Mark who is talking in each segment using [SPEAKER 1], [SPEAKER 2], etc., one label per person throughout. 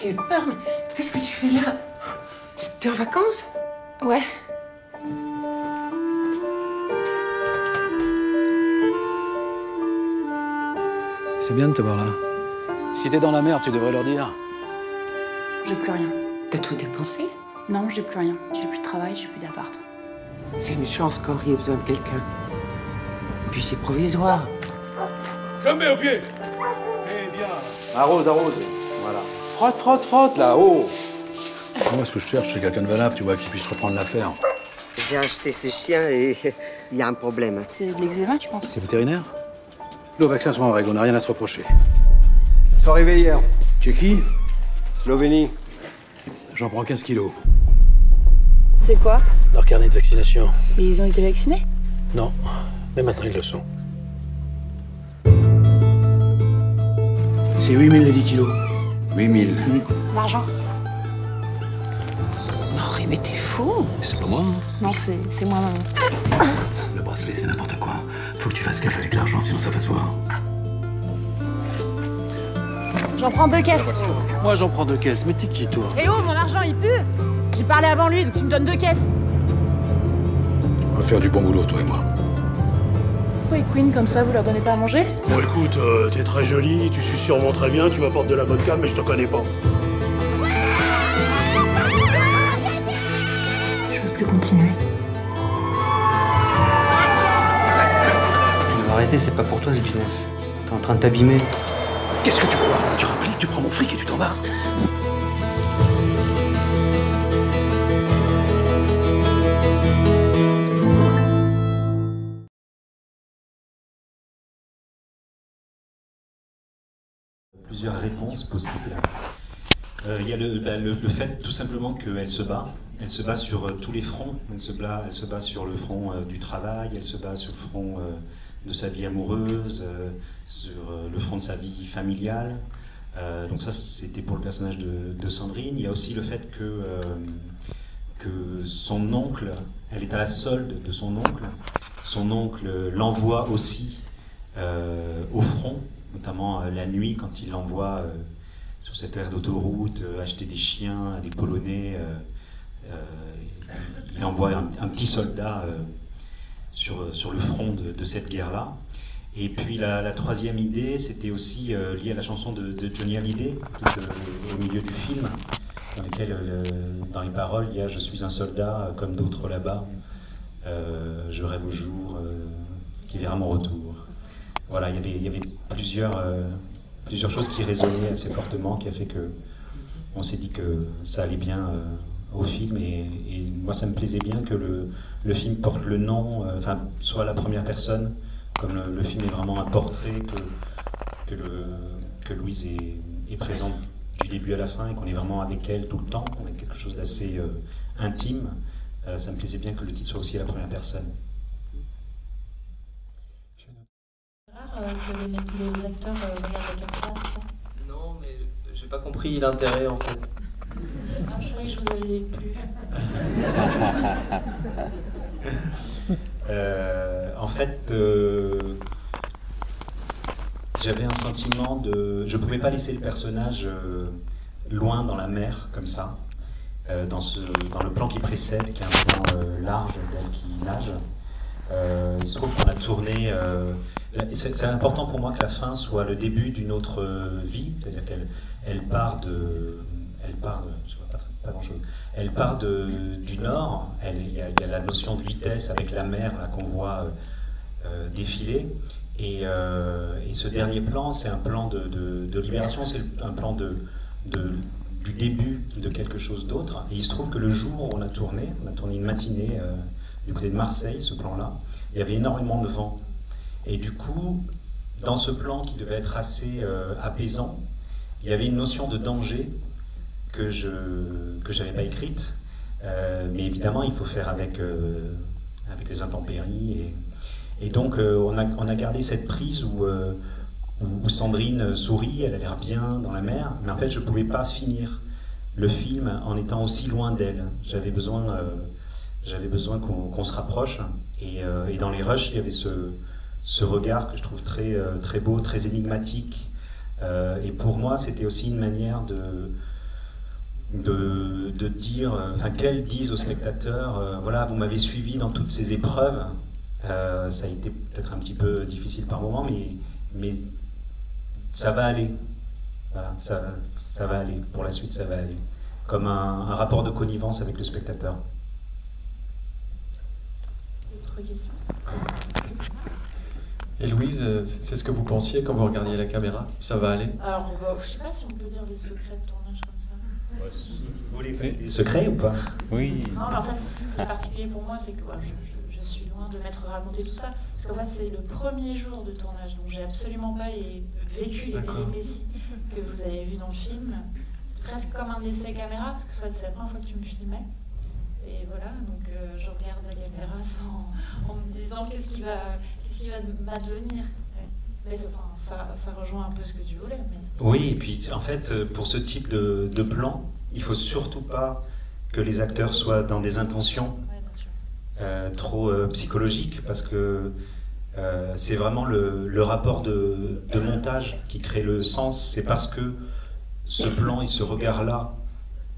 [SPEAKER 1] j'ai eu peur, mais qu'est-ce que tu fais là? T'es en vacances?
[SPEAKER 2] Ouais.
[SPEAKER 3] C'est bien de te voir là. Si t'es dans la merde, tu devrais leur dire.
[SPEAKER 2] J'ai plus rien.
[SPEAKER 1] T'as tout dépensé?
[SPEAKER 2] Non, j'ai plus rien. J'ai plus de travail, j'ai plus d'appart.
[SPEAKER 1] C'est une chance qu'Henri ait besoin de quelqu'un. Puis c'est provisoire.
[SPEAKER 4] Je me mets au pied. Eh bien.
[SPEAKER 5] Arrose. Voilà. Frotte, là, oh.
[SPEAKER 3] Moi, ce que je cherche, c'est quelqu'un de valable, tu vois, qui puisse reprendre l'affaire.
[SPEAKER 1] J'ai acheté ce chien et il y a un problème.
[SPEAKER 2] C'est de l'eczéma, je pense.
[SPEAKER 3] C'est vétérinaire? Le vaccin sont en règle, on n'a rien à se reprocher.
[SPEAKER 5] Sois réveillé hier.
[SPEAKER 3] Tchéquie?
[SPEAKER 5] Slovénie.
[SPEAKER 3] J'en prends 15 kilos.
[SPEAKER 2] C'est quoi?
[SPEAKER 3] Leur carnet de vaccination.
[SPEAKER 2] Mais ils ont été vaccinés?
[SPEAKER 3] Non, mais maintenant ils le sont. C'est 8000 les 10 kilos.
[SPEAKER 5] 8000.
[SPEAKER 2] L'argent?
[SPEAKER 1] Henri, mais t'es fou.
[SPEAKER 3] C'est pas moi, hein.
[SPEAKER 2] Non, c'est moi, maman.
[SPEAKER 3] Le bracelet, c'est n'importe quoi. Faut que tu fasses gaffe avec l'argent, sinon ça va se voir.
[SPEAKER 2] J'en prends 2 caisses.
[SPEAKER 5] Moi, j'en prends 2 caisses. Mais t'es qui, toi?
[SPEAKER 2] Eh oh, mon argent, il pue! J'ai parlé avant lui, donc tu me donnes 2 caisses.
[SPEAKER 3] On va faire du bon boulot, toi et moi.
[SPEAKER 2] Pourquoi les queens comme ça, vous leur donnez pas à manger?
[SPEAKER 4] Bon, écoute, t'es très jolie, tu sues sûrement très bien, tu m'apportes de la vodka, mais je te connais pas.
[SPEAKER 2] Je veux plus continuer.
[SPEAKER 6] Tu dois arrêter, c'est pas pour toi ce business. T'es en train de t'abîmer.
[SPEAKER 3] Qu'est-ce que tu crois? Tu rappliques, tu prends mon fric et tu t'en vas.
[SPEAKER 7] Plusieurs réponses possibles. Il y a le fait tout simplement qu'elle se bat. Elle se bat sur tous les fronts. Elle se bat sur le front du travail, elle se bat sur le front de sa vie amoureuse, sur le front de sa vie familiale. Donc ça, c'était pour le personnage de Sandrine. Il y a aussi le fait que son oncle, elle est à la solde de son oncle. Son oncle l'envoie aussi au front, notamment la nuit quand il l'envoie sur cette aire d'autoroute acheter des chiens à des Polonais. Il envoie un petit soldat sur le front de cette guerre-là. Et puis la troisième idée, c'était aussi lié à la chanson de Johnny Hallyday, qui est au milieu du film, dans lequel, dans les paroles, il y a « Je suis un soldat comme d'autres là-bas, je rêve au jour qui verra mon retour ». Voilà, il y avait plusieurs choses qui résonnaient assez fortement, qui a fait que on s'est dit que ça allait bien au film, et moi ça me plaisait bien que le film porte le nom, soit la première personne, comme le film est vraiment un portrait, que Louise est présente du début à la fin et qu'on est vraiment avec elle tout le temps, on a quelque chose d'assez intime. Ça me plaisait bien que le titre soit aussi à la première personne.
[SPEAKER 8] C'est rare que les acteurs regardent la caméra, c'est ça?
[SPEAKER 9] Non, mais j'ai pas compris l'intérêt en fait.
[SPEAKER 8] Ah, je croyais que je vous avais plu.
[SPEAKER 7] En fait, j'avais un sentiment de... Je ne pouvais pas laisser le personnage loin dans la mer, comme ça, dans le plan qui précède, qui est un plan large d'elle qui nage. Il se trouve qu'on a tourné... c'est important pour moi que la fin soit le début d'une autre vie, c'est-à-dire qu'elle part de... je vois pas grand-chose. Elle part du nord, il y a la notion de vitesse avec la mer là qu'on voit défiler, et ce dernier plan, c'est un plan de libération, c'est un plan du début de quelque chose d'autre. Et il se trouve que le jour où on a tourné une matinée du côté de Marseille, ce plan-là, il y avait énormément de vent. Et du coup, dans ce plan qui devait être assez apaisant, il y avait une notion de danger que je n'avais pas écrite, mais évidemment il faut faire avec les intempéries, et donc on a gardé cette prise où Sandrine sourit, elle a l'air bien dans la mer, mais en fait je ne pouvais pas finir le film en étant aussi loin d'elle. J'avais besoin qu'on se rapproche, et dans les rushs il y avait ce regard que je trouve très beau, très énigmatique, et pour moi c'était aussi une manière de dire, enfin qu'elle dise aux spectateurs, voilà, vous m'avez suivi dans toutes ces épreuves. Ça a été peut-être un petit peu difficile par moment, mais ça va aller. Voilà, ça va aller. Pour la suite, ça va aller. Comme un rapport de connivence avec le spectateur.
[SPEAKER 8] Autre question?
[SPEAKER 10] Et Louise, c'est ce que vous pensiez quand vous regardiez la caméra? Ça va aller?
[SPEAKER 8] Alors, je sais pas si on peut dire les secrets de tournage comme ça.
[SPEAKER 7] Vous voulez faire des secrets ou pas?
[SPEAKER 6] Oui.
[SPEAKER 8] Non, mais en fait, ce qui est particulier pour moi, c'est que je suis loin de m'être raconté tout ça. Parce qu'en fait, c'est le premier jour de tournage. Donc, j'ai absolument pas vécu les péripéties que vous avez vues dans le film. C'était presque comme un essai caméra, parce que c'est la première fois que tu me filmais. Et voilà, donc je regarde la caméra en me disant qu'est-ce qui va m'advenir. Mais ça rejoint un peu ce que tu voulais. Mais...
[SPEAKER 7] Oui, et puis en fait, pour ce type de plan, il faut surtout pas que les acteurs soient dans des intentions trop psychologiques, parce que c'est vraiment le rapport de montage qui crée le sens. C'est parce que ce plan et ce regard-là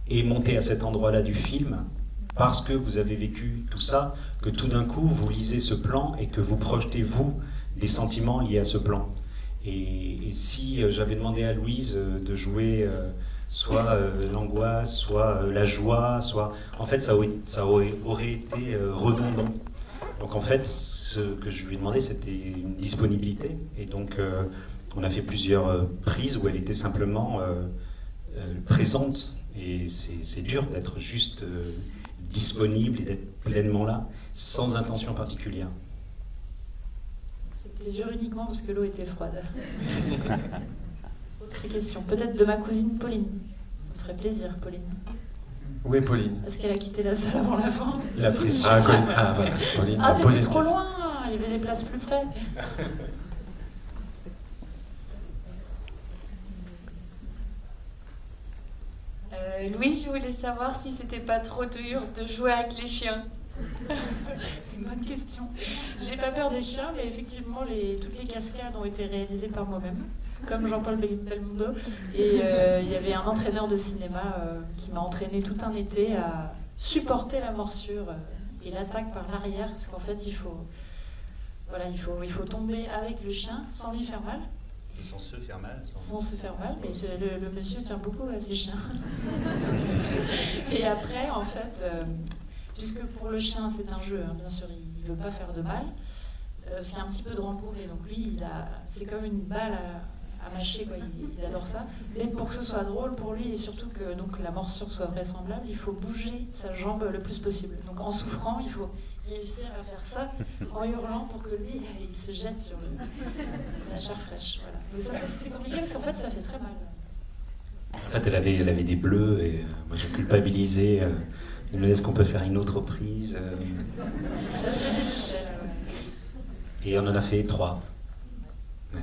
[SPEAKER 7] est monté à cet endroit-là du film, parce que vous avez vécu tout ça, que tout d'un coup vous lisez ce plan et que vous projetez vous des sentiments liés à ce plan. Et si j'avais demandé à Louise de jouer soit l'angoisse, soit la joie, soit... En fait, ça aurait été redondant. Donc en fait, ce que je lui ai demandé, c'était une disponibilité. Et donc on a fait plusieurs prises où elle était simplement présente. Et c'est dur d'être juste disponible et d'être pleinement là, sans intention particulière.
[SPEAKER 8] C'était dur uniquement parce que l'eau était froide. Autre question, peut-être de ma cousine Pauline. Ça me ferait plaisir, Pauline.
[SPEAKER 10] Où est Pauline?
[SPEAKER 8] Est-ce qu'elle a quitté la salle avant la fin?
[SPEAKER 7] La pression.
[SPEAKER 10] Ah, voilà. Pauline.
[SPEAKER 8] Ah, t'étais trop loin. Il y avait des places plus près.
[SPEAKER 11] Louise, je voulais savoir si c'était pas trop dur de jouer avec les chiens.
[SPEAKER 8] Bonne question. J'ai pas peur des chiens, mais effectivement, toutes les cascades ont été réalisées par moi-même, comme Jean-Paul Belmondo. Et il y avait un entraîneur de cinéma qui m'a entraîné tout un été à supporter la morsure et l'attaque par l'arrière, parce qu'en fait, il faut tomber avec le chien sans lui faire mal.
[SPEAKER 7] Et sans se faire mal.
[SPEAKER 8] Sans se faire mal, mais le monsieur tient beaucoup à ses chiens. Et après, en fait, puisque pour le chien c'est un jeu, hein, bien sûr, il ne veut pas faire de mal, parce qu'il y a un petit peu de rembourré, donc lui, c'est comme une balle à mâcher, quoi. Il adore ça. Mais pour que ce soit drôle pour lui, et surtout que donc, la morsure soit vraisemblable, il faut bouger sa jambe le plus possible. Donc en souffrant, il faut réussir à faire ça en hurlant pour que lui, il se jette sur la chair fraîche. Voilà. Donc ça c'est compliqué parce qu'en fait, ça fait très mal.
[SPEAKER 7] En fait, elle avait des bleus et moi j'ai culpabilisé. Elle me dit, est-ce qu'on peut faire une autre prise Et on en a fait 3. Ouais.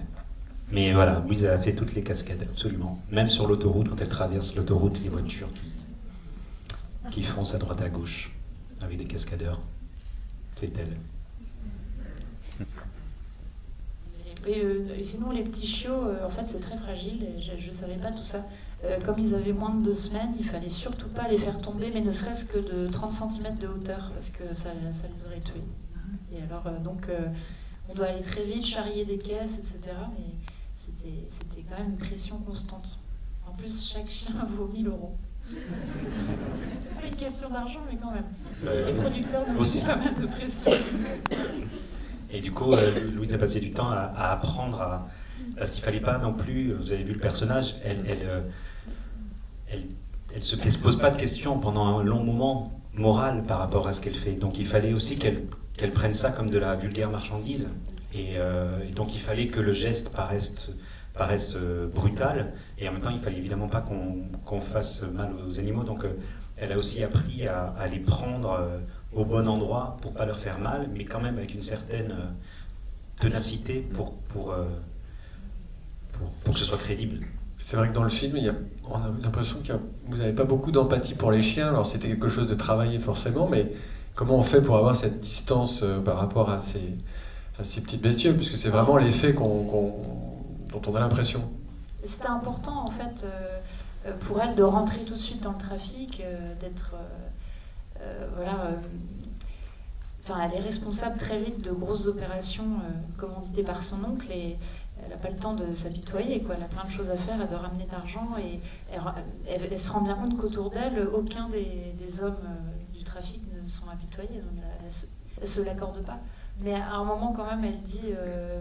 [SPEAKER 7] Mais voilà, Louise a fait toutes les cascades, absolument. Même sur l'autoroute, quand elle traverse l'autoroute, les voitures qui foncent à droite à gauche avec des cascadeurs. C'est elle.
[SPEAKER 8] Et sinon, les petits chiots, en fait, c'est très fragile. Et je ne savais pas tout ça. Comme ils avaient moins de 2 semaines, il fallait surtout pas les faire tomber, mais ne serait-ce que de 30 cm de hauteur, parce que ça les aurait tués. Et alors, on doit aller très vite, charrier des caisses, etc. Mais c'était quand même une pression constante. En plus, chaque chien vaut 1 000 €. C'est pas une question d'argent, mais quand même. Les producteurs nous aussi pas mal de pression.
[SPEAKER 7] Et du coup, Louise a passé du temps à apprendre parce qu'il fallait pas non plus, vous avez vu le personnage, elle se pose pas de questions pendant un long moment moral par rapport à ce qu'elle fait. Donc il fallait aussi qu'elle prenne ça comme de la vulgaire marchandise. Et donc il fallait que le geste paraisse brutal. Et en même temps, il fallait évidemment pas qu'on fasse mal aux animaux. Donc elle a aussi appris à les prendre au bon endroit pour pas leur faire mal, mais quand même avec une certaine ténacité pour que ce soit crédible.
[SPEAKER 10] C'est vrai que dans le film, on a l'impression que vous n'avez pas beaucoup d'empathie pour les chiens. Alors c'était quelque chose de travaillé forcément, mais comment on fait pour avoir cette distance par rapport à ces petites bestioles, puisque c'est vraiment l'effet dont on a l'impression.
[SPEAKER 8] C'était important en fait. pour elle de rentrer tout de suite dans le trafic, d'être... Enfin, elle est responsable très vite de grosses opérations commanditées par son oncle et elle n'a pas le temps de s'apitoyer, quoi. Elle a plein de choses à faire, elle doit ramener de l'argent et elle se rend bien compte qu'autour d'elle, aucun des hommes du trafic ne sont apitoyés, donc elle ne se l'accorde pas. Mais à un moment, quand même, elle dit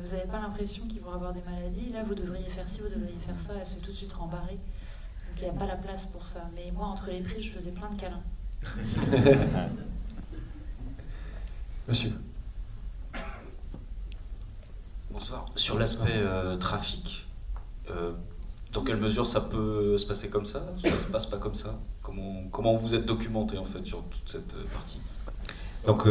[SPEAKER 8] vous n'avez pas l'impression qu'ils vont avoir des maladies, là vous devriez faire ci, vous devriez faire ça, elle se fait tout de suite rembarrer. Donc il n'y a pas la place pour ça. Mais moi, entre les prises, je faisais plein de câlins.
[SPEAKER 10] Monsieur.
[SPEAKER 12] Bonsoir. Sur l'aspect trafic, dans quelle mesure ça peut se passer comme ça? Ça se passe pas comme ça? Comment vous êtes documenté en fait sur toute cette partie?
[SPEAKER 7] Donc,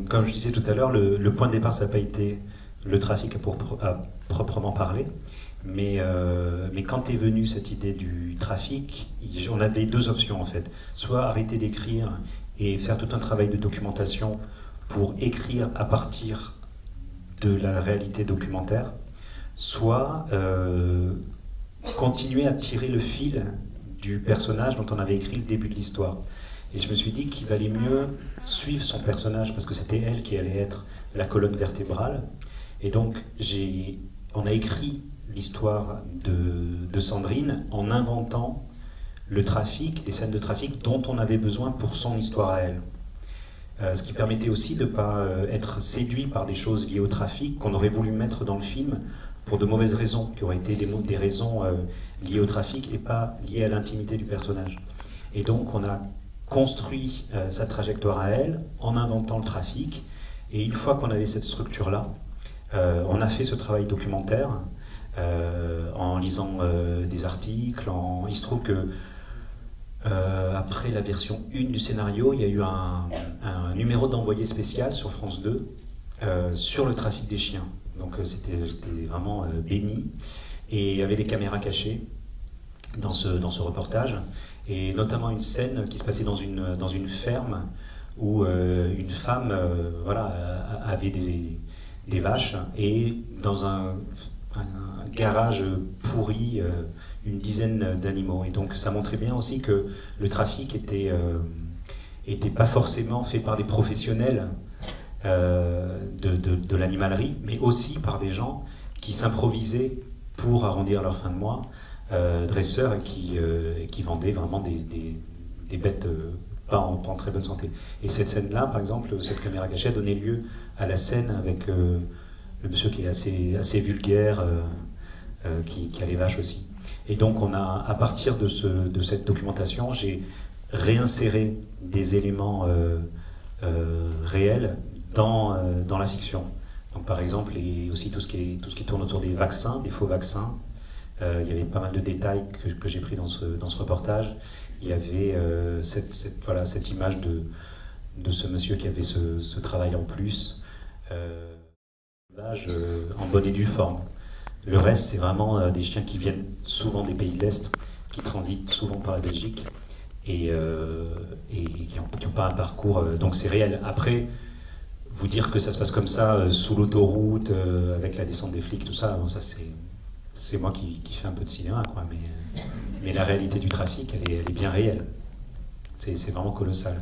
[SPEAKER 7] comme je disais tout à l'heure, le point de départ, ça n'a pas été le trafic à proprement parler. Mais quand est venue cette idée du trafic, on avait deux options en fait. Soit arrêter d'écrire et faire tout un travail de documentation pour écrire à partir de la réalité documentaire, soit continuer à tirer le fil du personnage dont on avait écrit le début de l'histoire. Et je me suis dit qu'il valait mieux suivre son personnage parce que c'était elle qui allait être la colonne vertébrale. Et donc on a écrit l'histoire de Sandrine en inventant le trafic, les scènes de trafic dont on avait besoin pour son histoire à elle. Ce qui permettait aussi de ne pas être séduit par des choses liées au trafic qu'on aurait voulu mettre dans le film pour de mauvaises raisons, qui auraient été des raisons liées au trafic et pas liées à l'intimité du personnage. Et donc on a construit sa trajectoire à elle en inventant le trafic, et une fois qu'on avait cette structure-là, on a fait ce travail documentaire en lisant des articles. Il se trouve que après la version 1 du scénario, il y a eu un numéro d'envoyé spécial sur France 2 sur le trafic des chiens. Donc j'étais vraiment béni. Et il y avait des caméras cachées dans ce reportage. Et notamment une scène qui se passait dans une ferme où une femme avait des vaches, et dans un garage pourri, une dizaine d'animaux. Et donc ça montrait bien aussi que le trafic était pas forcément fait par des professionnels de l'animalerie, mais aussi par des gens qui s'improvisaient pour arrondir leur fin de mois, dresseurs, et qui vendaient vraiment des bêtes pas en très bonne santé. Et cette scène-là, par exemple, cette caméra cachée a donné lieu à la scène avec le monsieur qui est assez vulgaire, qui a les vaches aussi. Et donc à partir de cette documentation, j'ai réinséré des éléments réels dans la fiction. Donc par exemple, aussi tout ce qui tourne autour des vaccins, des faux vaccins. Il y avait pas mal de détails que j'ai pris dans ce reportage. Il y avait cette image de ce monsieur qui avait ce travail en plus, en bonne et due forme. Le reste, c'est vraiment des chiens qui viennent souvent des pays de l'Est, qui transitent souvent par la Belgique et qui n'ont pas un parcours. Donc c'est réel. Après, vous dire que ça se passe comme ça, sous l'autoroute, avec la descente des flics, tout ça, bon, ça c'est moi qui fais un peu de cinéma, quoi. Mais la réalité du trafic, elle est bien réelle. C'est vraiment colossal.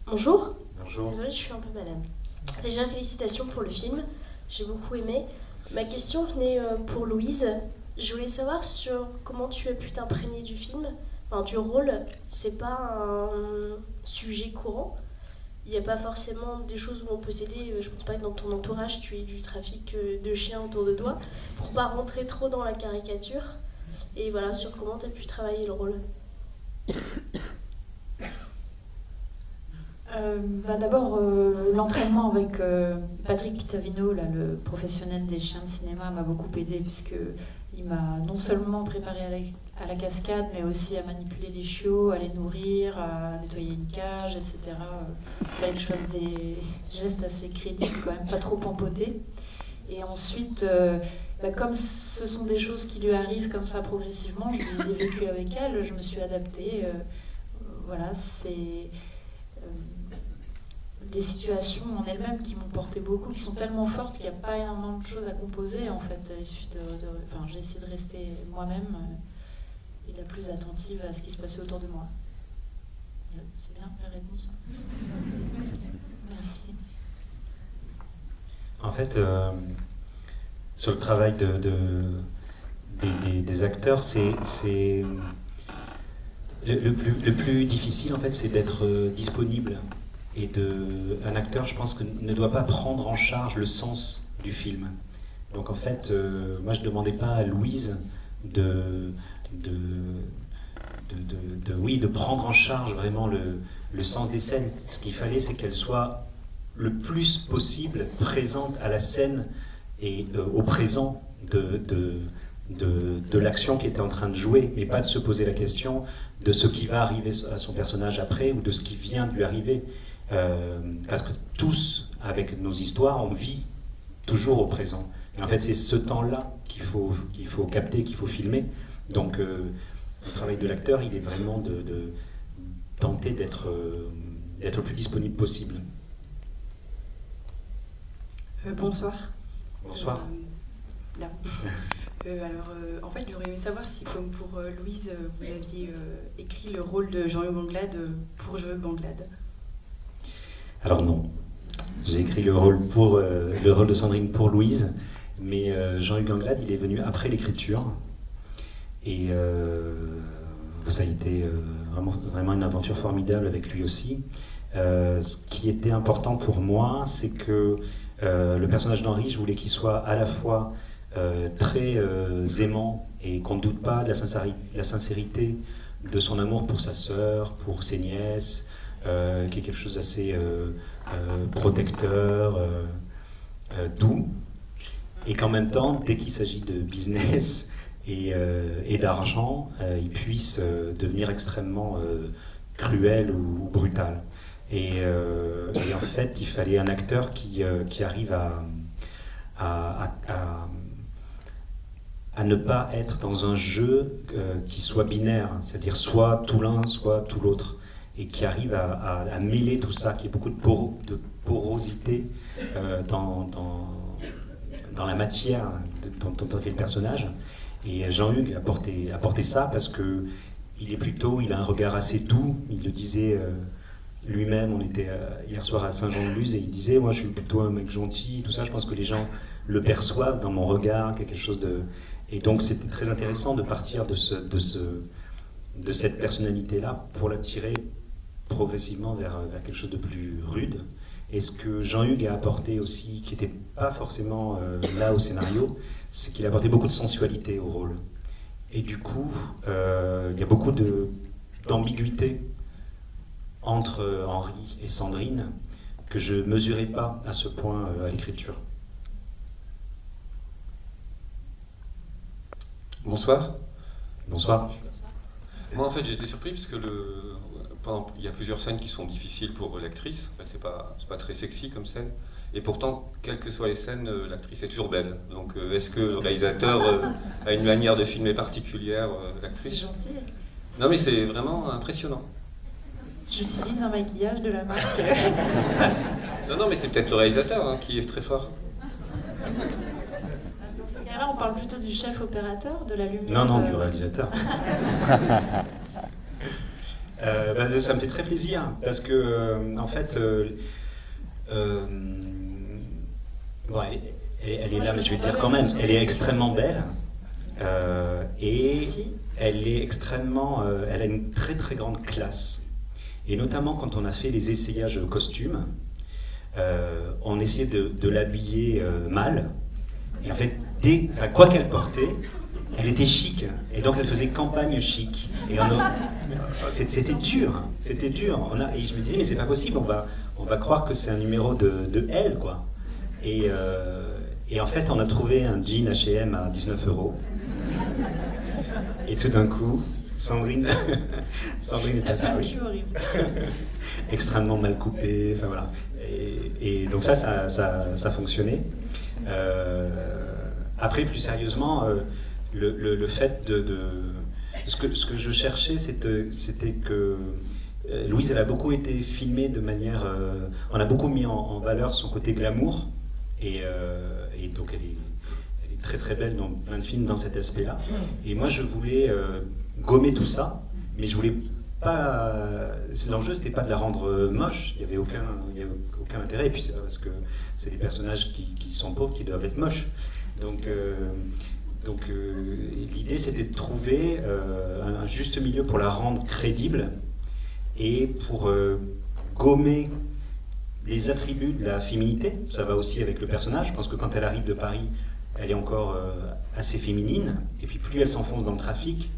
[SPEAKER 13] Bonjour.
[SPEAKER 7] Bonjour.
[SPEAKER 13] Désolée, je suis un peu malade. Déjà, félicitations pour le film. J'ai beaucoup aimé. Ma question venait pour Louise. Je voulais savoir sur comment tu as pu t'imprégner du film, enfin, du rôle. C'est pas un sujet courant. Il n'y a pas forcément des choses où on peut s'aider. Je pense pas que dans ton entourage, tu aies du trafic de chiens autour de toi, pour pas rentrer trop dans la caricature. Et voilà, sur comment tu as pu travailler le rôle.
[SPEAKER 8] D'abord, l'entraînement avec Patrick Pitavino, là, le professionnel des chiens de cinéma, m'a beaucoup aidé, puisqu'il m'a non seulement préparé à la cascade, mais aussi à manipuler les chiots, à les nourrir, à nettoyer une cage, etc. Il fallait que je fasse des gestes assez crédibles, quand même, pas trop empotés. Et ensuite, comme ce sont des choses qui lui arrivent comme ça progressivement, je les ai vécues avec elle, je me suis adaptée. Voilà, c'est... des situations en elles-mêmes qui m'ont porté beaucoup, qui sont tellement fortes qu'il n'y a pas énormément de choses à composer en fait. Il suffit enfin, j'ai essayé de rester moi-même et la plus attentive à ce qui se passait autour de moi. C'est bien la réponse. Merci.
[SPEAKER 7] En fait, sur le travail des acteurs, c'est le plus difficile en fait, c'est d'être disponible. Et un acteur, je pense, ne doit pas prendre en charge le sens du film. Donc en fait, moi je ne demandais pas à Louise de prendre en charge vraiment le sens des scènes. Ce qu'il fallait, c'est qu'elle soit le plus possible présente à la scène et au présent de l'action qui était en train de jouer, mais pas de se poser la question de ce qui va arriver à son personnage après ou de ce qui vient de lui arriver. Parce que tous, avec nos histoires, on vit toujours au présent. Et en fait, c'est ce temps-là qu'il faut capter, qu'il faut filmer. Donc, le travail de l'acteur, il est vraiment de tenter d'être le plus disponible possible.
[SPEAKER 14] Bonsoir.
[SPEAKER 7] Bonsoir.
[SPEAKER 14] Là. En fait, j'aurais aimé savoir si, comme pour Louise, vous aviez écrit le rôle de Jean-Hugues Anglade pour Jean-Hugues Anglade.
[SPEAKER 7] Alors non. J'ai écrit le rôle de Sandrine pour Louise, mais Jean-Hugues Anglade, il est venu après l'écriture. Et ça a été vraiment une aventure formidable avec lui aussi. Ce qui était important pour moi, c'est que le personnage d'Henri, je voulais qu'il soit à la fois très aimant et qu'on ne doute pas de la sincérité de son amour pour sa sœur, pour ses nièces, qui est quelque chose d'assez protecteur, doux, et qu'en même temps, dès qu'il s'agit de business et d'argent, il puisse devenir extrêmement cruel ou brutal. Et en fait, il fallait un acteur qui arrive à ne pas être dans un jeu qui soit binaire, c'est-à-dire soit tout l'un, soit tout l'autre, et qui arrive à mêler tout ça, qui est beaucoup de porosité dans la matière dont on fait le personnage. Et Jean-Hugues a porté ça parce que il a un regard assez doux. Il le disait lui-même. On était hier soir à Saint-Jean-de-Luz et il disait, moi je suis plutôt un mec gentil, tout ça. Je pense que les gens le perçoivent dans mon regard, quelque chose de... Et donc c'était très intéressant de partir de cette personnalité-là pour la tirer progressivement vers quelque chose de plus rude. Et ce que Jean-Hugues a apporté aussi, qui n'était pas forcément là au scénario, c'est qu'il a apporté beaucoup de sensualité au rôle. Et du coup, il y a beaucoup d'ambiguïté entre Henri et Sandrine que je ne mesurais pas à ce point à l'écriture.
[SPEAKER 10] Bonsoir.
[SPEAKER 7] Bonsoir.
[SPEAKER 10] Moi, en fait, j'ai été surpris parce que il y a plusieurs scènes qui sont difficiles pour l'actrice. En fait, c'est pas très sexy comme scène. Et pourtant, quelles que soient les scènes, l'actrice est toujours belle. Donc, est-ce que le réalisateur a une manière de filmer particulière, l'actrice?
[SPEAKER 8] C'est gentil.
[SPEAKER 10] Non, mais c'est vraiment impressionnant.
[SPEAKER 8] J'utilise un maquillage de la marque.
[SPEAKER 10] Non, mais c'est peut-être le réalisateur qui est très fort.
[SPEAKER 8] Là, on parle plutôt du chef opérateur, de la lumière.
[SPEAKER 7] Non, du réalisateur. Ça me fait très plaisir parce que, en fait, bon, elle est là, mais je vais te dire quand même, elle est extrêmement belle et elle est extrêmement, elle a une très très grande classe. Et notamment quand on a fait les essayages costumes, on essayait de l'habiller mal. Et en fait, quoi qu'elle portait, elle était chic. Et donc elle faisait campagne chic. Et c'était dur. C'était dur. Et je me disais, mais c'est pas possible, on va croire que c'est un numéro de elle, quoi. Et en fait, on a trouvé un jean H&M à 19 €. Et tout d'un coup, Sandrine est apparue. Extrêmement mal coupée, enfin voilà. Et donc ça fonctionnait. Après, plus sérieusement, le fait ce que je cherchais, c'était que Louise, elle a beaucoup été filmée de manière... on a beaucoup mis en valeur son côté glamour, et donc elle est très très belle dans plein de films dans cet aspect-là. Et moi, je voulais gommer tout ça, mais je voulais pas... L'enjeu, c'était pas de la rendre moche, il n'y avait aucun intérêt, et puis c'est pas parce que c'est des personnages qui sont pauvres qui doivent être moches. Donc l'idée, c'était de trouver un juste milieu pour la rendre crédible et pour gommer les attributs de la féminité. Ça va aussi avec le personnage. Je pense que quand elle arrive de Paris, elle est encore assez féminine. Et puis plus elle s'enfonce dans le trafic,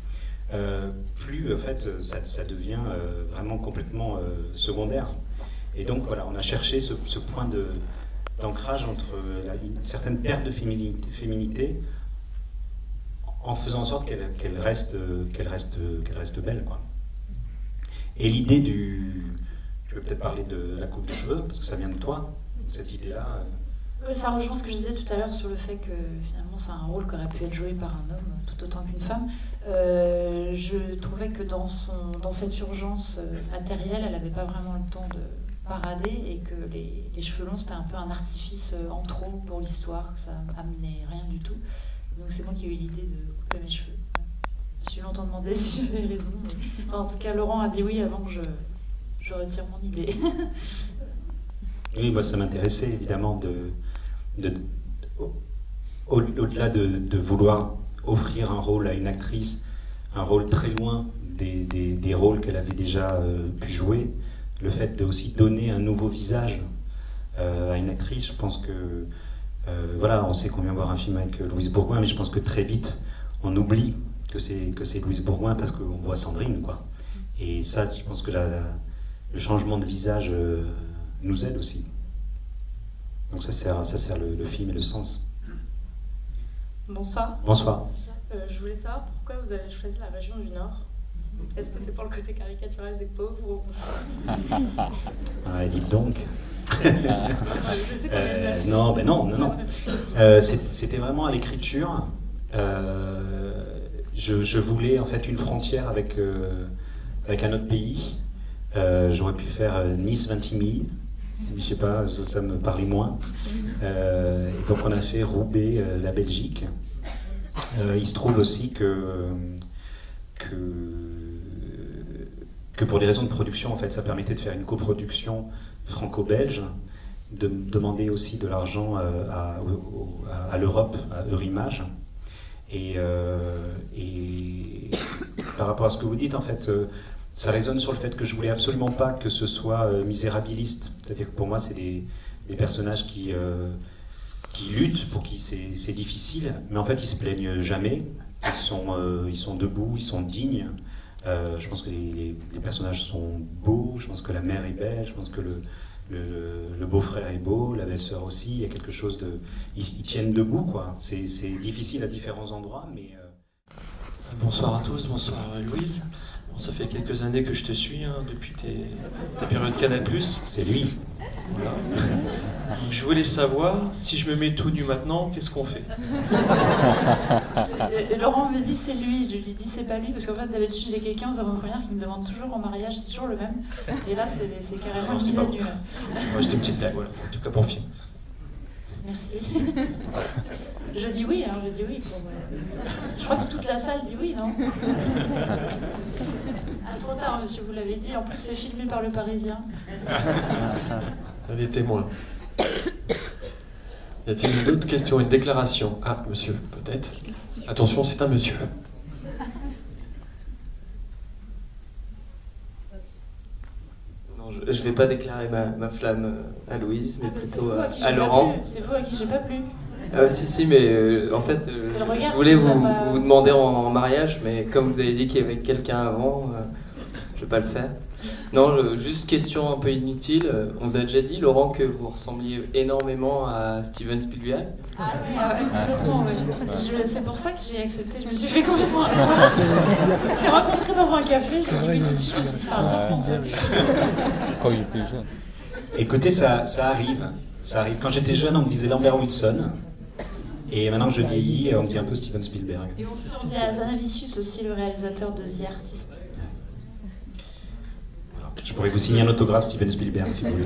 [SPEAKER 7] plus en fait, ça devient vraiment complètement secondaire. Et donc voilà, on a cherché ce point d'ancrage entre une certaine perte de féminité en faisant en sorte qu'elle reste belle, quoi. Et l'idée je vais peut-être parler de la coupe de cheveux, parce que ça vient de toi, cette idée-là.
[SPEAKER 8] Ça rejoint ce que je disais tout à l'heure sur le fait que finalement c'est un rôle qui aurait pu être joué par un homme tout autant qu'une femme. Je trouvais que dans cette urgence matérielle, elle n'avait pas vraiment le temps de parader et que les cheveux longs c'était un peu un artifice en trop pour l'histoire, que ça amenait rien du tout. Donc c'est moi qui ai eu l'idée de couper mes cheveux. Je me suis longtemps demandé si j'avais raison. Mais... Enfin, en tout cas, Laurent a dit oui avant que je retire mon idée.
[SPEAKER 7] Oui, moi ça m'intéressait évidemment au-delà de vouloir offrir un rôle à une actrice, un rôle très loin des rôles qu'elle avait déjà pu jouer, le fait de aussi donner un nouveau visage à une actrice. Je pense que voilà, on sait qu'on vient voir un film avec Louise Bourgoin, mais je pense que très vite on oublie que c'est Louise Bourgoin parce qu'on voit Sandrine, quoi. Et ça, je pense que le changement de visage nous aide aussi. Donc ça sert le film et le sens.
[SPEAKER 14] Bonsoir.
[SPEAKER 7] Bonsoir.
[SPEAKER 14] Je voulais savoir pourquoi vous avez choisi la région du Nord. Est-ce que c'est pour le côté caricatural des pauvres ou...
[SPEAKER 7] Dites donc.
[SPEAKER 14] Je sais
[SPEAKER 7] non. C'était vraiment à l'écriture. Je voulais en fait une frontière avec un autre pays. J'aurais pu faire Nice-Vintimille. Je sais pas, ça me parlait moins. Et donc on a fait Roubaix, la Belgique. Il se trouve aussi que pour des raisons de production, en fait, ça permettait de faire une coproduction franco-belge, de demander aussi de l'argent à l'Europe, à Eurimage. Et par rapport à ce que vous dites, en fait, ça résonne sur le fait que je voulais absolument pas que ce soit misérabiliste. C'est-à-dire que pour moi, c'est des personnages qui luttent, pour qui c'est difficile, mais en fait, ils se plaignent jamais. Ils sont debout, ils sont dignes. Je pense que les personnages sont beaux, je pense que la mère est belle, je pense que le beau-frère est beau, la belle-sœur aussi. Il y a quelque chose de... Ils tiennent debout, quoi. C'est difficile à différents endroits, mais...
[SPEAKER 15] Bonsoir à tous, bonsoir Louise. Bon, ça fait quelques années que je te suis, hein, depuis ta période Canal+.
[SPEAKER 7] C'est lui.
[SPEAKER 15] Voilà. Je voulais savoir, si je me mets tout nu maintenant, qu'est-ce qu'on fait?
[SPEAKER 8] Laurent me dit c'est lui, je lui dis c'est pas lui, parce qu'en fait d'habitude j'ai quelqu'un aux avant-premières qui me demande toujours en mariage, c'est toujours le même, et là c'est carrément une mise à nu.
[SPEAKER 15] Moi j'étais une petite blague, voilà, en tout cas pour film.
[SPEAKER 8] Merci. Je dis oui, hein, je dis oui. Je crois que toute la salle dit oui, non? Ah, trop tard, monsieur, vous l'avez dit, en plus c'est filmé par Le Parisien.
[SPEAKER 15] Des témoins. Y a-t-il d'autres questions? Une déclaration? Ah, monsieur, peut-être. Attention, c'est un monsieur.
[SPEAKER 9] Non, je vais pas déclarer ma flamme à Louise, mais plutôt à
[SPEAKER 8] Laurent. C'est vous à qui j'ai pas plu.
[SPEAKER 9] Si, mais en fait, je voulais vous demander en mariage, mais comme vous avez dit qu'il y avait quelqu'un avant, je vais pas le faire. Non, juste question un peu inutile. On vous a déjà dit, Laurent, que vous ressembliez énormément à Steven Spielberg.
[SPEAKER 8] Ah oui, complètement, oui. C'est pour ça que j'ai accepté. Je me suis fait complètement... J'ai rencontré dans un café, j'ai dit oui tout de suite, je me suis fait un peu penser.
[SPEAKER 3] Quand il était jeune.
[SPEAKER 7] Écoutez, ça arrive. Ça arrive. Quand j'étais jeune, on me disait Lambert Wilson. Et maintenant que je vieillis, on me dit un peu Steven Spielberg.
[SPEAKER 8] Et on dit Hazanavicius aussi, le réalisateur de The Artist.
[SPEAKER 7] Je pourrais vous signer un autographe Steven Spielberg si vous voulez.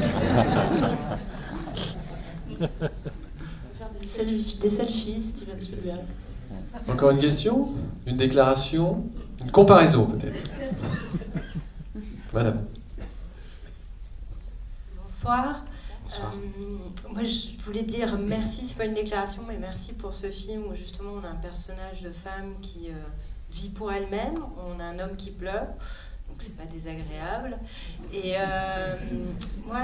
[SPEAKER 8] Des selfies, Steven Spielberg.
[SPEAKER 10] Encore une question? Une déclaration? Une comparaison peut-être? Madame.
[SPEAKER 16] Bonsoir. Moi, je voulais dire merci, c'est pas une déclaration, mais merci pour ce film où justement on a un personnage de femme qui vit pour elle-même, on a un homme qui pleure, donc c'est pas désagréable. Et moi,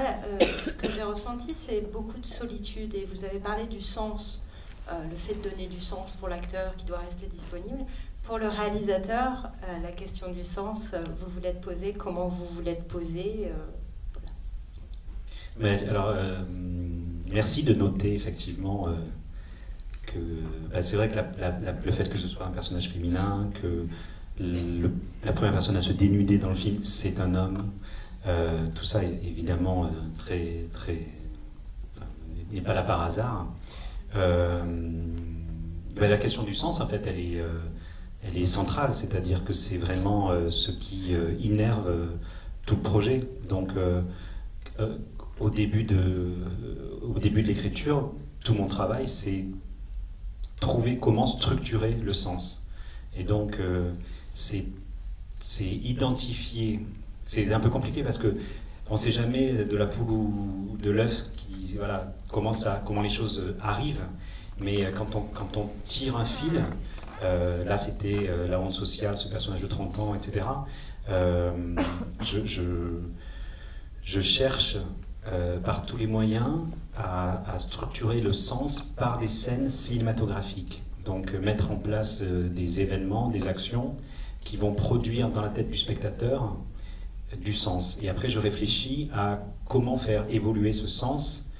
[SPEAKER 16] ce que j'ai ressenti, c'est beaucoup de solitude. Et vous avez parlé du sens, le fait de donner du sens pour l'acteur qui doit rester disponible. Pour le réalisateur, la question du sens, vous vous l'êtes posée, comment vous vous l'êtes posée
[SPEAKER 7] Mais alors, merci de noter effectivement que c'est vrai que le fait que ce soit un personnage féminin, que la première personne à se dénuder dans le film, c'est un homme, tout ça est évidemment n'est pas là par hasard. La question du sens, en fait, elle est centrale, c'est-à-dire que c'est vraiment ce qui innerve tout le projet. Donc, au début de l'écriture, tout mon travail, c'est trouver comment structurer le sens. Et donc, c'est identifier. C'est un peu compliqué parce que on ne sait jamais de la poule ou de l'œuf comment les choses arrivent. Mais quand on tire un fil, là c'était la honte sociale, ce personnage de 30 ans, etc. Je cherche par tous les moyens à structurer le sens par des scènes cinématographiques. Donc mettre en place des événements, des actions qui vont produire dans la tête du spectateur du sens. Et après je réfléchis à comment faire évoluer ce sens,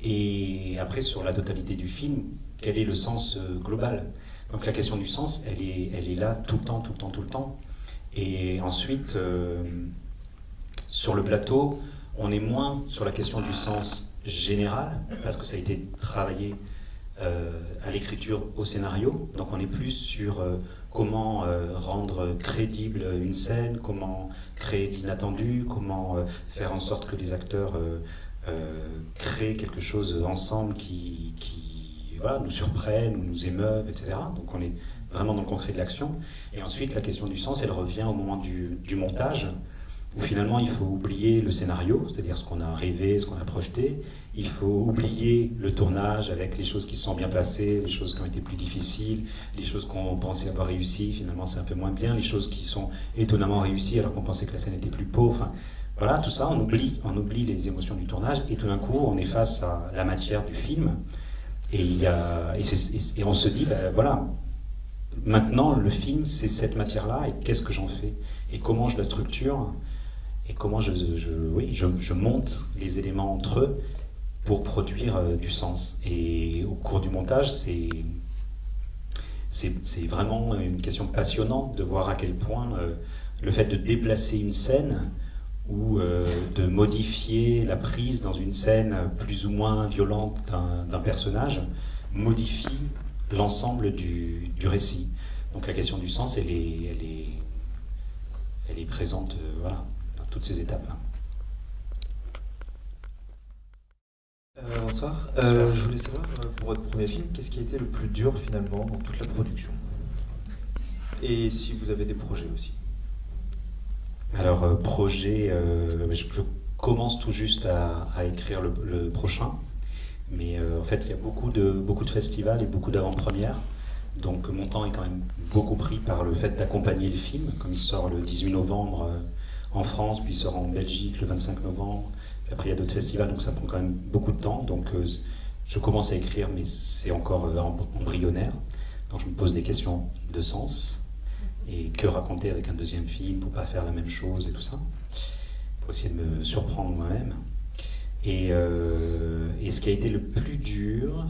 [SPEAKER 7] et après sur la totalité du film, quel est le sens global. Donc la question du sens, elle est là tout le temps. Et ensuite, sur le plateau, on est moins sur la question du sens général, parce que ça a été travaillé à l'écriture, au scénario. Donc on est plus sur comment rendre crédible une scène, comment créer de l'inattendu, comment faire en sorte que les acteurs créent quelque chose ensemble qui nous surprenne, ou nous émeuve, etc. Donc on est vraiment dans le concret de l'action. Et ensuite, la question du sens, elle revient au moment du montage, où finalement il faut oublier le scénario, c'est-à-dire ce qu'on a rêvé, ce qu'on a projeté. Il faut oublier le tournage avec les choses qui se sont bien placées, les choses qui ont été plus difficiles, les choses qu'on pensait avoir réussi, finalement c'est un peu moins bien, les choses qui sont étonnamment réussies alors qu'on pensait que la scène était plus pauvre. Enfin, voilà, tout ça, on oublie les émotions du tournage, et tout d'un coup on est face à la matière du film, et on se dit, voilà, maintenant le film c'est cette matière-là, et qu'est-ce que j'en fais, et comment je la structure, et comment je monte les éléments entre eux pour produire du sens. Et au cours du montage, c'est vraiment une question passionnante de voir à quel point le fait de déplacer une scène ou de modifier la prise dans une scène plus ou moins violente d'un personnage modifie l'ensemble du récit. Donc la question du sens, elle est présente voilà, dans toutes ces étapes-là.
[SPEAKER 17] Bonsoir. Je voulais savoir, pour votre premier film, qu'est-ce qui a été le plus dur finalement dans toute la production? Et si vous avez des projets aussi?
[SPEAKER 7] Alors, projet, je commence tout juste à écrire le prochain, mais en fait, il y a beaucoup de festivals et beaucoup d'avant-premières, donc mon temps est quand même beaucoup pris par le fait d'accompagner le film, comme il sort le 18 novembre en France, puis il sort en Belgique le 25 novembre, puis après il y a d'autres festivals, donc ça prend quand même beaucoup de temps, donc je commence à écrire, mais c'est encore embryonnaire, donc je me pose des questions de sens. Et que raconter avec un deuxième film pour pas faire la même chose et tout ça, pour essayer de me surprendre moi-même. Et ce qui a été le plus dur,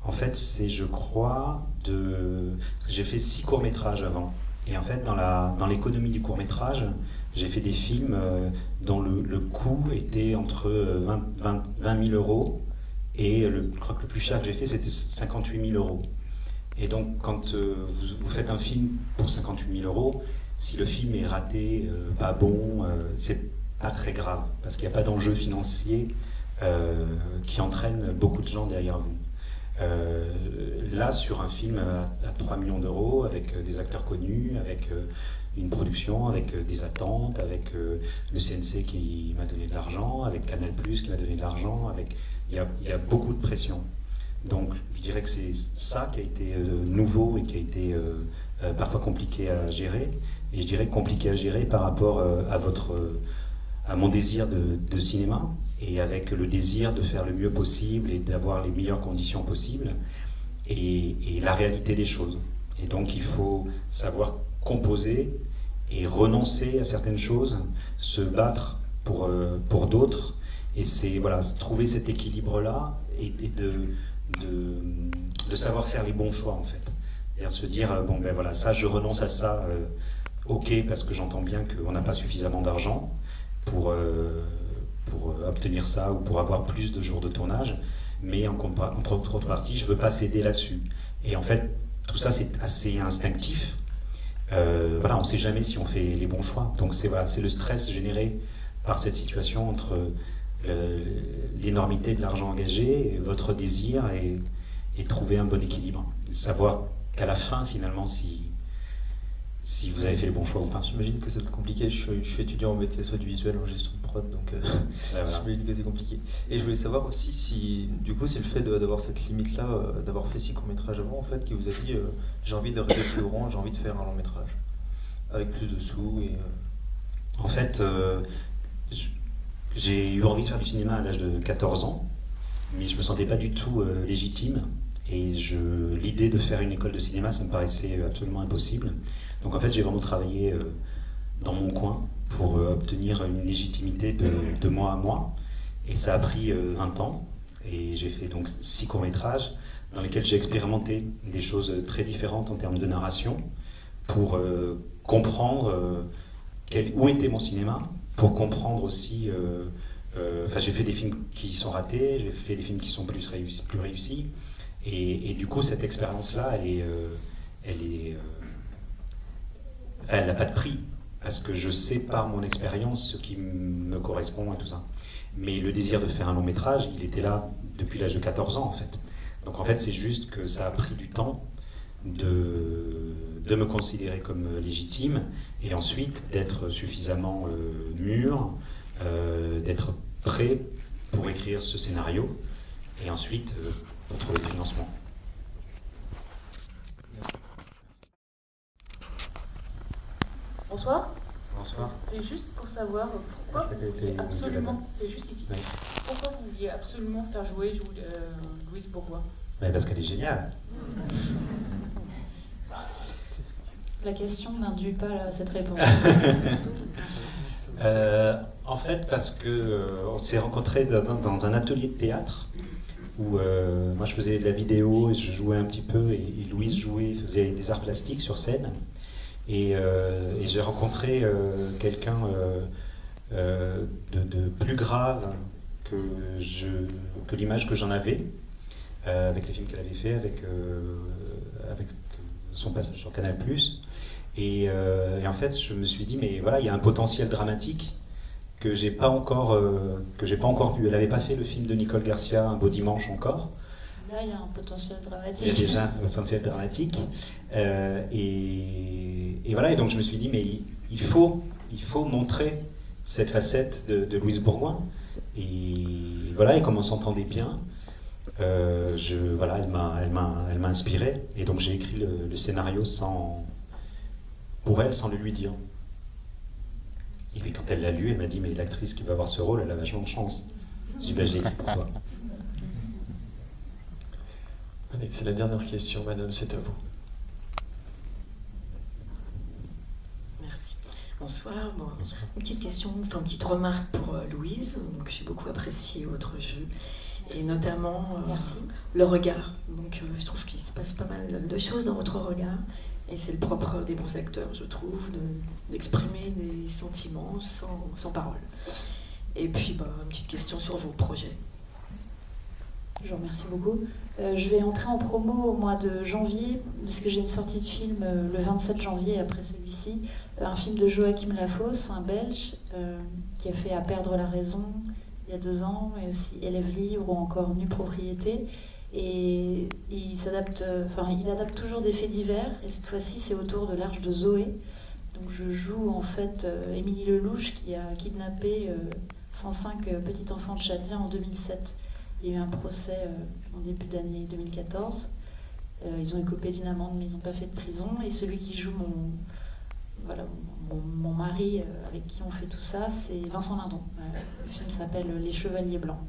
[SPEAKER 7] en fait, c'est, je crois, parce que j'ai fait 6 courts-métrages avant. Et en fait, dans l'économie du court-métrage, j'ai fait des films dont le coût était entre 20 000 euros. Et je crois que le plus cher que j'ai fait, c'était 58 000 euros. Et donc, quand vous faites un film pour 58 000 euros, si le film est raté, pas bon, c'est pas très grave, parce qu'il n'y a pas d'enjeu financier qui entraîne beaucoup de gens derrière vous. Là, sur un film à 3 millions d'euros, avec des acteurs connus, avec une production, avec des attentes, avec le CNC qui m'a donné de l'argent, avec Canal+, qui m'a donné de l'argent, il y a beaucoup de pression. Donc, je dirais que c'est ça qui a été nouveau et qui a été parfois compliqué à gérer. Et je dirais compliqué à gérer par rapport à mon désir de cinéma, et avec le désir de faire le mieux possible et d'avoir les meilleures conditions possibles, et la réalité des choses. Et donc il faut savoir composer et renoncer à certaines choses, se battre pour d'autres, et c'est voilà, trouver cet équilibre-là et de savoir faire les bons choix en fait. C'est-à-dire se dire, bon ben voilà, ça je renonce à ça, ok, parce que j'entends bien qu'on n'a pas suffisamment d'argent pour obtenir ça ou pour avoir plus de jours de tournage, mais en contrepartie, je ne veux pas céder là-dessus. Et en fait, tout ça, c'est assez instinctif. Voilà, on ne sait jamais si on fait les bons choix. Donc c'est voilà, le stress généré par cette situation entre l'énormité de l'argent engagé, votre désir, et trouver un bon équilibre. Savoir qu'à la fin, finalement, si vous avez fait le bon choix ou pas.
[SPEAKER 17] J'imagine que c'est compliqué, je suis étudiant en BTS audiovisuel, en gestion de prod, donc voilà. J'imagine que c'est compliqué. Et je voulais savoir aussi si, du coup, c'est le fait d'avoir cette limite-là, d'avoir fait 6 courts-métrages avant, en fait, qui vous a dit j'ai envie de rêver plus grand, j'ai envie de faire un long-métrage, avec plus de sous. Et,
[SPEAKER 7] En fait, j'ai eu envie de faire du cinéma à l'âge de 14 ans, mais je ne me sentais pas du tout légitime, et l'idée de faire une école de cinéma, ça me paraissait absolument impossible. Donc en fait, j'ai vraiment travaillé dans mon coin pour obtenir une légitimité de moi à moi. Et ça a pris 20 ans. Et j'ai fait donc 6 courts-métrages dans lesquels j'ai expérimenté des choses très différentes en termes de narration pour comprendre où était mon cinéma, pour comprendre aussi... Enfin, j'ai fait des films qui sont ratés, j'ai fait des films qui sont plus réussis. Et du coup, cette expérience-là, elle n'a pas de prix, parce que je sais par mon expérience ce qui me correspond et tout ça. Mais le désir de faire un long métrage, il était là depuis l'âge de 14 ans en fait. Donc en fait, c'est juste que ça a pris du temps de me considérer comme légitime, et ensuite d'être suffisamment mûr, d'être prêt pour écrire ce scénario, et ensuite pour trouver le financement.
[SPEAKER 18] Bonsoir.
[SPEAKER 7] Bonsoir.
[SPEAKER 18] C'est juste pour savoir pourquoi vous vouliez absolument, c'est juste ici, oui. Pourquoi vous vouliez absolument faire jouer Louise Bourgoin?
[SPEAKER 7] Parce qu'elle est géniale.
[SPEAKER 8] La question n'induit pas cette réponse.
[SPEAKER 7] En fait, parce que on s'est rencontrés dans un atelier de théâtre où moi je faisais de la vidéo et je jouais un petit peu, et Louise faisait des arts plastiques sur scène. Et j'ai rencontré quelqu'un de plus grave que l'image que j'en avais, avec les films qu'elle avait fait, avec son passage sur Canal+. Et en fait, je me suis dit, mais voilà, il y a un potentiel dramatique que j'ai pas encore vu. Elle n'avait pas fait le film de Nicole Garcia, Un beau dimanche encore.
[SPEAKER 8] Là, il y a un potentiel dramatique.
[SPEAKER 7] Il y a déjà un potentiel dramatique. Et voilà, et donc je me suis dit, mais il faut montrer cette facette de Louise Bourgoin. Et voilà, et comme on s'entendait bien, voilà, elle m'a inspiré. Et donc j'ai écrit le scénario pour elle, sans le lui dire. Et puis quand elle l'a lu, elle m'a dit, mais l'actrice qui va avoir ce rôle, elle a vachement de chance. J'ai dit, ben, je l'ai écrit pour toi.
[SPEAKER 10] Allez, c'est la dernière question, madame, c'est à vous.
[SPEAKER 19] Merci. Bonsoir. Bon, une petite question, enfin une petite remarque pour Louise, que j'ai beaucoup apprécié votre jeu, et notamment le regard. Donc je trouve qu'il se passe pas mal de choses dans votre regard, et c'est le propre des bons acteurs, je trouve, d'exprimer des sentiments sans parole. Et puis, une petite question sur vos projets.
[SPEAKER 8] Je vous remercie beaucoup. Je vais entrer en promo au mois de janvier, parce que j'ai une sortie de film le 27 janvier après celui-ci. Un film de Joachim Lafosse, un Belge, qui a fait À perdre la raison il y a 2 ans, et aussi Élève libre ou encore Nue propriété. Et il adapte toujours des faits divers, et cette fois-ci c'est autour de l'Arche de Zoé. Donc je joue en fait Émilie Lelouch qui a kidnappé 105 petits enfants tchadiens en 2007. Il y a eu un procès en début d'année 2014. Ils ont écopé d'une amende, mais ils n'ont pas fait de prison. Et celui qui joue mon mari avec qui on fait tout ça, c'est Vincent Lindon. Le film s'appelle Les Chevaliers Blancs.